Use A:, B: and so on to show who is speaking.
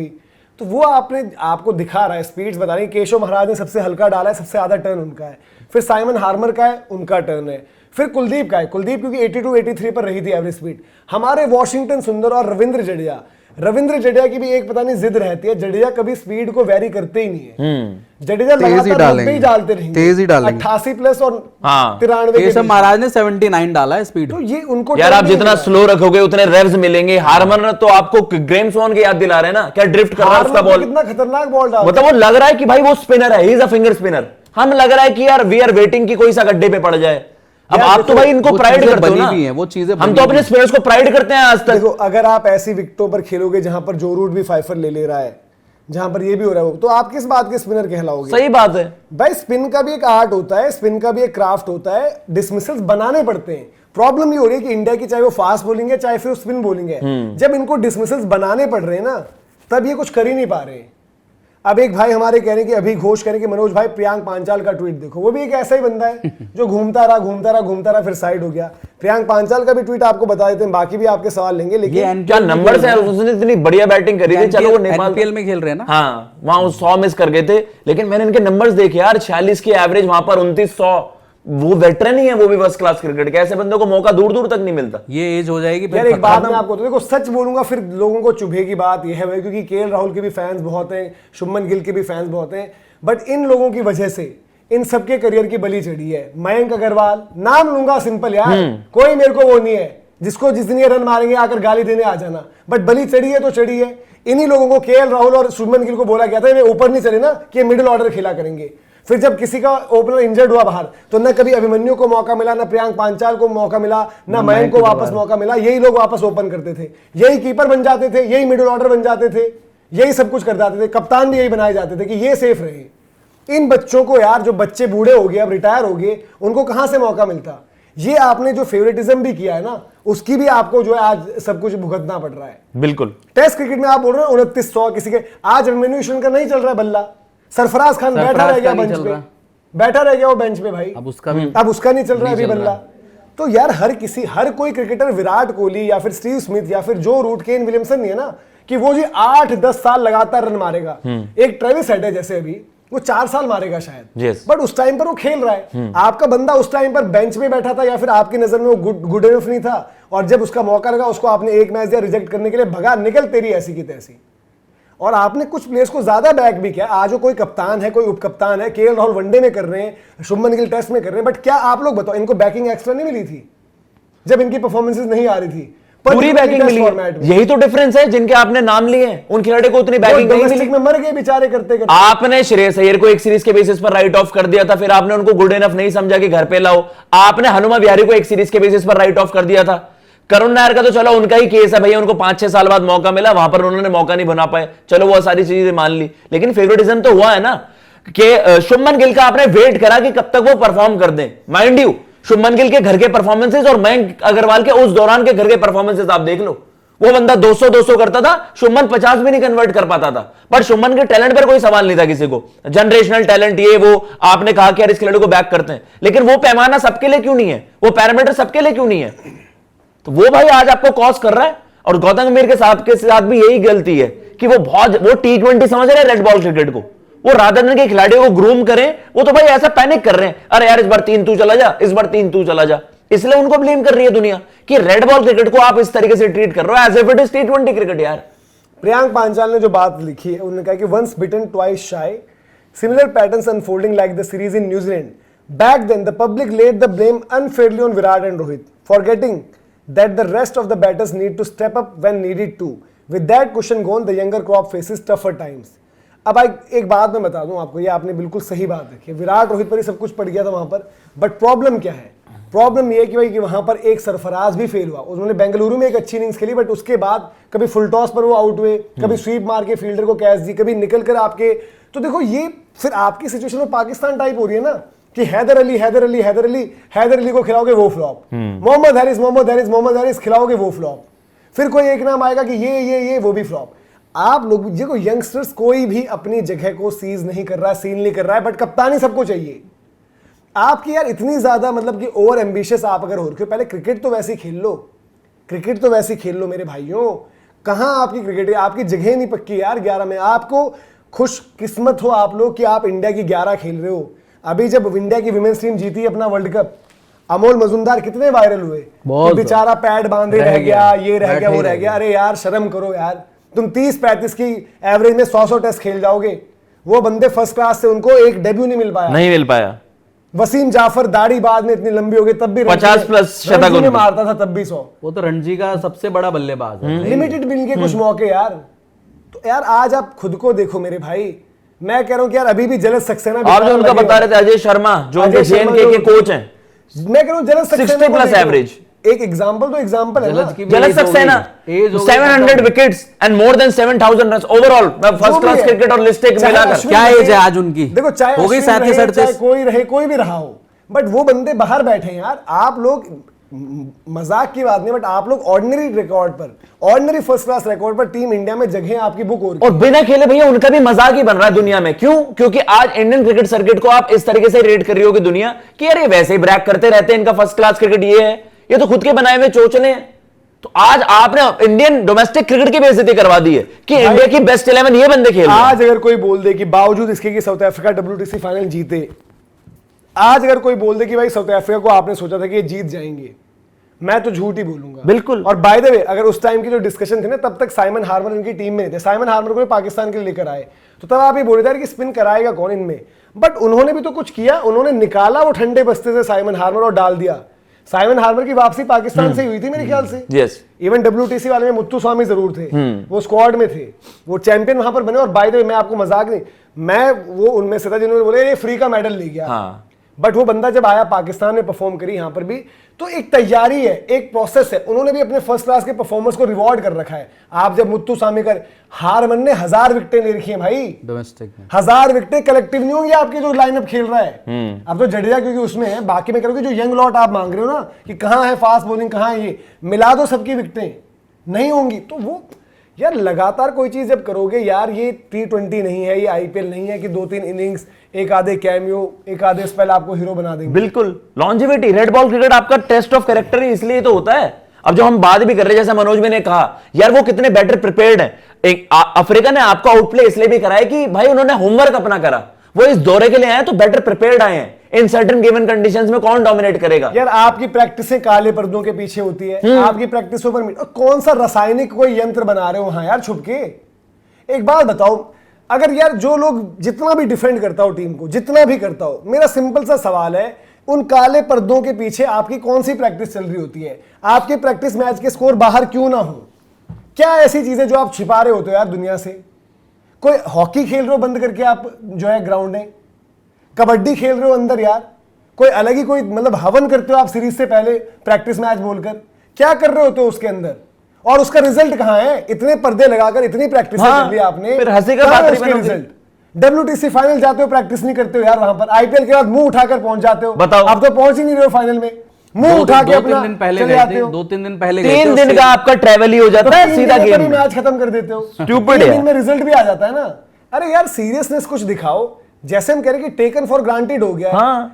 A: कभी, तो वो आपको दिखा रहा है, स्पीड्स बता रही है। केशव महाराज ने सबसे हल्का डाला है, सबसे ज्यादा टर्न उनका है, फिर साइमन हार्मर का है, उनका टर्न है, फिर कुलदीप का है। कुलदीप क्योंकि 82-83 पर रही थी एवरेज स्पीड। हमारे वॉशिंगटन सुंदर और रविंद्र जडेजा की भी एक पता नहीं जिद रहती है, जडेजा कभी स्पीड को वेरी करते ही नहीं है। जडेजा लगातार 90 ही डालते रहेंगे,
B: तेज ही डालेंगे,
A: 88 प्लस और 93।
B: केशव महाराज ने 79 डाला है स्पीड।
A: तो ये उनको
C: यार आप जितना स्लो रखोगे उतने रेव्स मिलेंगे। हार्मर तो आपको ग्रेम स्वॉन की याद दिला रहे हैं ना, क्या ड्रिफ्ट कर रहा है उसका बॉल,
A: कितना खतरनाक बॉल डाल,
C: मतलब वो लग रहा है कि भाई वो स्पिनर है, he is a finger spinner. हम लग रहा है कि यार वी आर वेटिंग कि कोई सा गड्ढे पे पड़ जाए। अब आप तो भाई इनको प्राइड करते हो ना,
B: वो चीजें
C: हम तो अपने स्पिनर्स को प्राइड करते हैं आज तक।
A: देखो अगर आप ऐसी विकेटों पर खेलोगे जहां पर जो रूट भी फाइफर ले रहा है, जहां पर ये भी हो रहा है, तो आप किस बात के स्पिनर कहलाओगे?
C: सही बात है भाई,
A: स्पिन का भी एक आर्ट होता है, स्पिन का भी एक क्राफ्ट होता है, डिसमिसल्स बनाने पड़ते हैं। प्रॉब्लम ये हो रही है कि इंडिया की चाहे वो फास्ट बॉलिंग है चाहे फिर स्पिन बॉलिंग है, जब इनको डिसमिसल्स बनाने पड़ रहे हैं ना, तब ये कुछ कर ही नहीं पा रहे हैं। अब एक भाई हमारे कह रहे हैं कि अभी घोष कह रहे हैं कि मनोज भाई प्रियांक पांचाल का ट्वीट देखो, वो भी एक ऐसा ही बंदा है जो घूमता रहा फिर साइड हो गया। प्रियांक पांचाल का भी ट्वीट आपको बता देते हैं, बाकी भी आपके सवाल लेंगे। लेकिन
C: क्या नंबर है, उसने इतनी बढ़िया बैटिंग करी थी। चलो वो नेपाल
B: में खेल रहे हैं ना,
C: हाँ वहां 100 मिस कर गए थे, लेकिन मैंने इनके नंबर्स देखे यार, 46 की एवरेज, वहां पर 29-100। वो वेटरन ही है, वो भी फर्स्ट क्लास क्रिकेट के। ऐसे बंदों को मौका दूर दूर तक नहीं मिलता।
B: ये एज हो जाएगी
A: यार एक बात मैं आपको तो देखो सच बोलूंगा, फिर लोगों को चुभेगी बात यह है भाई, क्योंकि केएल राहुल के भी फैंस बहुत हैं, शुभमन गिल के भी फैंस बहुत हैं, बट इन लोगों की वजह से इन सबके करियर की बलि चढ़ी है। मयंक अग्रवाल नाम लूंगा, सिंपल यार, कोई मेरे को वो नहीं है जिसको जिस दिन ये रन मारेंगे आकर गाली देने आ जाना, बट बलि चढ़ी है तो चढ़ी है। इन्हीं लोगों को, केएल राहुल और शुभमन गिल को बोला गया था इन्हें ऊपर नहीं चले ना कि ये मिडिल ऑर्डर खेला करेंगे। फिर जब किसी का ओपनर इंजर्ड हुआ बाहर, तो न कभी अभिमन्यु को मौका मिला, न प्रियांक पांचाल को मौका मिला, न मयंक को वापस मौका मिला। यही लोग वापस ओपन करते थे, यही कीपर बन जाते थे, यही मिडिल ऑर्डर बन जाते थे, यही सब कुछ कर जाते थे। कप्तान भी यही बनाए जाते थे कि ये सेफ रहे। इन बच्चों को यार, जो बच्चे बूढ़े हो गए, अब रिटायर हो गए, उनको कहां से मौका मिलता? ये आपने जो फेवरेटिज्म भी किया है ना, उसकी भी आपको जो है आज सब कुछ भुगतना पड़ रहा है।
C: बिल्कुल।
A: टेस्ट क्रिकेट में आप बोल रहे हो 29-100 किसी के, आज अभिमन्यु का नहीं चल रहा है बल्ला, सरफराज खान बैठा रह गया बेंच पे, बैठा रह गया वो बेंच पे भाई, अब उसका नहीं चल रहा है अभी बल्ला। तो यार हर कोई क्रिकेटर, विराट कोहली या फिर स्टीव स्मिथ या फिर जो रूट, केन विलियमसन नहीं है ना कि वो जी 8-10 साल लगातार रन मारेगा। एक ट्रेविस हेड है जैसे, अभी वो 4 साल मारेगा शायद, बट उस टाइम पर वो खेल रहा है। आपका बंदा उस टाइम पर बेंच में बैठा था, या फिर आपकी नजर में वो गुड इनफ नहीं था, और जब उसका मौका लगा उसको आपने एक मैच दिया, रिजेक्ट करने के लिए भगा, निकल तेरी ऐसी की तैसी। और आपने कुछ प्लेयर्स को ज्यादा बैक भी किया। आज वो कोई कप्तान है, कोई उप कप्तान है, केएल राहुल वनडे में कर रहे हैं, शुभमन गिल टेस्ट में कर रहे हैं, बट क्या आप लोग बताओ, इनको बैकिंग एक्स्ट्रा नहीं मिली थी जब इनकी परफॉर्मेंस नहीं आ रही थी?
C: पूरी बैकिंग मिली। यही तो डिफरेंस है, जिनके आपने नाम लिए हैं उन खिलाड़ी को उतनी बैकिंग नहीं मिली।
A: में मर गए बेचारे करते करते।
C: आपने श्रेयस अय्यर को एक सीरीज के बेसिस पर राइट ऑफ कर दिया था, फिर आपने उनको गुड इनफ नहीं समझा कि घर पे लाओ। आपने हनुमा विहारी को एक सीरीज के बेसिस पर राइट ऑफ कर दिया था। करुण नायर का तो चलो उनका ही केस है भैया, उनको 5-6 साल बाद मौका मिला, वहां पर उन्होंने मौका नहीं बना पाए, चलो वो सारी चीजें मान ली, लेकिन फेवरेटिज्म तो हुआ है ना कि शुभमन गिल का आपने वेट करा कि कब तक वो परफॉर्म कर दें। माइंड यू, शुभमन गिल के घर के परफॉर्मेंसेस और मयंक अग्रवाल के उस दौरान के घर के परफॉर्मेंसेस आप देख लो। वो बंदा 200 करता था, शुभमन 50 भी नहीं कन्वर्ट कर पाता था, पर शुभमन के टैलेंट पर कोई सवाल नहीं था किसी को। जनरेशनल टैलेंट ये वो आपने कहा कि यार इस खिलाड़ी को बैक करते हैं, लेकिन वो पैमाना सबके लिए क्यों नहीं है, वो पैरामीटर सबके लिए क्यों नहीं है? तो वो भाई आज आपको कॉज कर रहा है। और गौतम गंभीर के साथ भी यही गलती है कि वो T20 समझ रहे हैं रेड बॉल क्रिकेट को। वो रादर के खिलाड़ियों को ग्रूम करें, वो तो भाई ऐसा पैनिक कर रहे हैं, अरे यार इस बार 3 तू चला जा, इस बार 3 तू चला जा। इसलिए उनको ब्लेम कर रही है दुनिया कि रेड बॉल क्रिकेट को आप इस तरीके से ट्रीट कर रहे हो as if it is T20 cricket. यार
A: प्रियांक पांचाल ने जो बात लिखी है, उन्होंने कहा कि once bitten twice shy, similar patterns unfolding like the series in New Zealand. Back then the public led the blame unfairly on Virat and Rohit, forgetting that the rest of the batters need to step up when needed to. With that cushion gone, the younger crop faces tougher times. अब एक बात मैं बता दूं आपको, ये आपने बिल्कुल सही बात रखी है, विराट रोहित पर ही सब कुछ पड़ गया था वहां पर, बट प्रॉब्लम क्या है? प्रॉब्लम ये कि भाई कि वहां पर एक सरफराज भी फेल हुआ। उन्होंने बेंगलुरु में एक अच्छी इनिंग्स खेली, बट उसके बाद कभी फुल टॉस पर वो आउट हुए, कभी स्वीप मार के फील्डर को कैच दी, कभी निकल कर आपके, तो देखो ये फिर आपकी सिचुएशन में पाकिस्तान टाइप हो रही है ना कि हैदर अली को खिलाओगे वो फ्लॉप, मोहम्मद हारिस खिलाओगे वो फ्लॉप, फिर कोई एक नाम आएगा कि ये वो भी फ्लॉप। आप लोग देखो यंगस्टर्स कोई भी अपनी जगह को सीज नहीं कर रहा है, सील नहीं कर रहा है, बट कप्तानी सबको चाहिए। आपकी यार इतनी ज्यादा मतलब कि ओवर एम्बिशियस आप अगर हो रहे हो, पहले क्रिकेट तो वैसे खेल लो मेरे भाइयों। कहाँ आपकी क्रिकेट है? आपकी जगह नहीं पक्की यार 11 में। आपको खुश किस्मत हो आप लोग कि आप इंडिया की 11 खेल रहे हो। अभी जब इंडिया की विमेंस टीम जीती अपना वर्ल्ड कप, अमोल मजूमदार कितने वायरल हुए कि बेचारा पैड बांधे रह गया, ये रह गया, वो रह गया। अरे यार शर्म करो यार, तुम 30-35 की एवरेज में 100 टेस्ट खेल जाओगे। वो बंदे फर्स्ट क्लास से, उनको एक डेब्यू नहीं मिल पाया। वसीम जाफर दाढ़ी बाद में इतनी लंबी हो गई तब भी
C: 50+ शतक
A: में मारता था, तब भी 100।
B: वो तो रणजी का सबसे बड़ा बल्लेबाज है।
A: लिमिटेड मिल के कुछ मौके यार। तो यार आज आप खुद को देखो मेरे भाई, मैं कह रहा हूं कि यार अभी भी जलस सक्सेना,
C: आप जो उनका बता रहे थे अजय शर्मा जो उनके जेएनके के कोच हैं,
A: मैं कह रहा हूं जलस सक्सेना
C: 60+ एवरेज।
A: एक एग्जांपल तो एग्जांपल है ना।
C: Jealous Saxena 700 wickets and more than 7000 runs overall, first class cricket और लिस्टेक मिलाकर।
B: क्या एज है आज उनकी?
A: देखो चाहे
B: हो गई 37-38,
A: कोई रहे कोई भी रहा हो, बट वो बंदे बाहर बैठे हैं यार। आप लोग मजाक की बात नहीं, बट आप लोग ऑर्डिनरी रिकॉर्ड पर, ऑर्डिनरी फर्स्ट क्लास रिकॉर्ड पर टीम इंडिया में जगह आपकी बुक हो रही है।
C: और बिना खेले भैया उनका भी मजाक ही बन रहा है दुनिया में। क्यों? क्योंकि आज इंडियन क्रिकेट सर्किट को आप इस तरीके से रेट कर रही होगी दुनिया कि यार ये वैसे ही ब्रैक करते रहते हैं, इनका फर्स्ट क्लास क्रिकेट ये है, ये तो खुद के बनाए हुए चोचले हैं। तो आज आपने इंडियन डोमेस्टिक क्रिकेट की बेइज्जती करवा दी है कि इंडिया की बेस्ट 11 ये बंदे खेल रहे हैं।
A: आज अगर कोई बोल दे कि बावजूद इसके कि साउथ अफ्रीका WTC फाइनल जीते, आज अगर कोई बोल दे कि भाई साउथ अफ्रीका को आपने सोचा था कि ये जीत जाएंगे, मैं तो झूठ ही बोलूंगा।
C: बिल्कुल।
A: और बाय द वे अगर उस टाइम की जो डिस्कशन थी ना, तब तक साइमन हार्मर इनकी टीम में थे। साइमन हार्मर को पाकिस्तान के लिए लेकर आए, तो तब आप ये बोल रहे थे कि स्पिन कराएगा कौन इनमें, बट उन्होंने भी तो कुछ किया। उन्होंने निकाला वो ठंडे बस्ते से साइमन हार्मर और डाल दिया। साइमन हार्मर की वापसी पाकिस्तान से हुई थी मेरे ख्याल से।
C: यस।
A: इवन WTC वाले में मुत्तुस्वामी जरूर थे, वो स्क्वाड में थे, वो चैंपियन वहां पर बने। और बाय द वे मैं आपको मजाक नहीं, मैं वो उनमें से था जिन्होंने बोले ये फ्री का मेडल ले गया।
C: हाँ।
A: बट वो बंदा जब आया पाकिस्तान में परफॉर्म करी यहाँ पर भी, तो एक तैयारी है, एक प्रोसेस है। उन्होंने भी अपने फर्स्ट क्लास के परफॉर्मेंस को रिवॉर्ड कर रखा है। आप जब मुत्तुस्वामी कर, हारमन ने 1000 विकेटें ले रखी है भाई
B: डोमेस्टिक में।
A: 1000 विकेटें कलेक्टिव नहीं होंगी आपके जो लाइनअप खेल रहा है। अब तो जडेजा क्योंकि उसमें है, बाकी में करोगे जो यंग लॉट आप मांग रहे हो ना कि कहाँ है फास्ट बॉलिंग, कहाँ है ये, मिला दो सबकी विकेटें, नहीं होंगी। तो वो यार लगातार कोई चीज जब करोगे यार, ये T20 नहीं है, ये IPL नहीं है कि 2-3 इनिंग्स, एक आधे कैमियो, एक आधे स्पेल आपको हीरो बना देंगे।
C: बिल्कुल। लॉन्जिविटी, रेड बॉल क्रिकेट आपका टेस्ट ऑफ कैरेक्टर ही इसलिए तो होता है। अब जो हम बात भी कर रहे हैं, जैसे मनोज ने कहा यार वो कितने बेटर प्रिपेयर्ड हैं। एक अफ्रीका ने आपको आउटप्ले इसलिए भी करा है कि भाई उन्होंने होमवर्क अपना करा, वो इस दौरे के लिए आए तो बेटर प्रिपेयर्ड आए हैं। इन सर्टेन गिवन कंडीशंस में कौन डोमिनेट करेगा?
A: यार आपकी प्रैक्टिसें काले पर्दों के पीछे होती है, आपकी प्रैक्टिसों पर कौन सा रासायनिक कोई यंत्र बना रहे हो वहां यार छुप के। एक बात बताओ, अगर यार जो लोग जितना भी डिफेंड करता हो टीम को, जितना भी करता हो, मेरा सिंपल सा सवाल है, उन काले पर्दों के पीछे आपकी कौन सी प्रैक्टिस चल रही होती है? आपके प्रैक्टिस मैच के स्कोर बाहर क्यों ना हो? क्या ऐसी चीजें जो आप छिपा रहे होते हो यार दुनिया से? कोई हॉकी खेल रहे हो बंद करके आप जो है ग्राउंड में, कबड्डी खेल रहे हो अंदर यार, कोई अलग ही कोई मतलब हवन करते हो आप सीरीज से पहले प्रैक्टिस मैच बोलकर, क्या कर रहे होते हो उसके अंदर? और उसका रिजल्ट कहां है? इतने पर्दे लगाकर इतनी प्रैक्टिस कर ली आपने,
C: फिर हंसी का बात नहीं बनोगी।
A: रिजल्ट WTC फाइनल जाते हो प्रैक्टिस नहीं करते हो यार वहां पर, IPL के बाद मुंह उठाकर पहुंच जाते हो।
C: बताओ।
A: अब तो पहुंच ही नहीं रहे हो फाइनल में, मुंह उठा के अपना
B: 2-3 दिन पहले
A: चले
B: गए
A: जाते
B: थे,
A: हो।
B: 2-3 दिन पहले गए
C: 3
B: थे
C: दिन का आपका ट्रेवल ही हो जाता है, सीधा गेम।
A: मैच खत्म कर देते हो,
C: Stupid
A: 3
C: है।
A: दिन में रिजल्ट भी आ जाता है ना। अरे यार सीरियसनेस कुछ दिखाओ। जैसे हम कह रहे हैं कि टेकन फॉर ग्रांटेड हो गया है।
C: हाँ।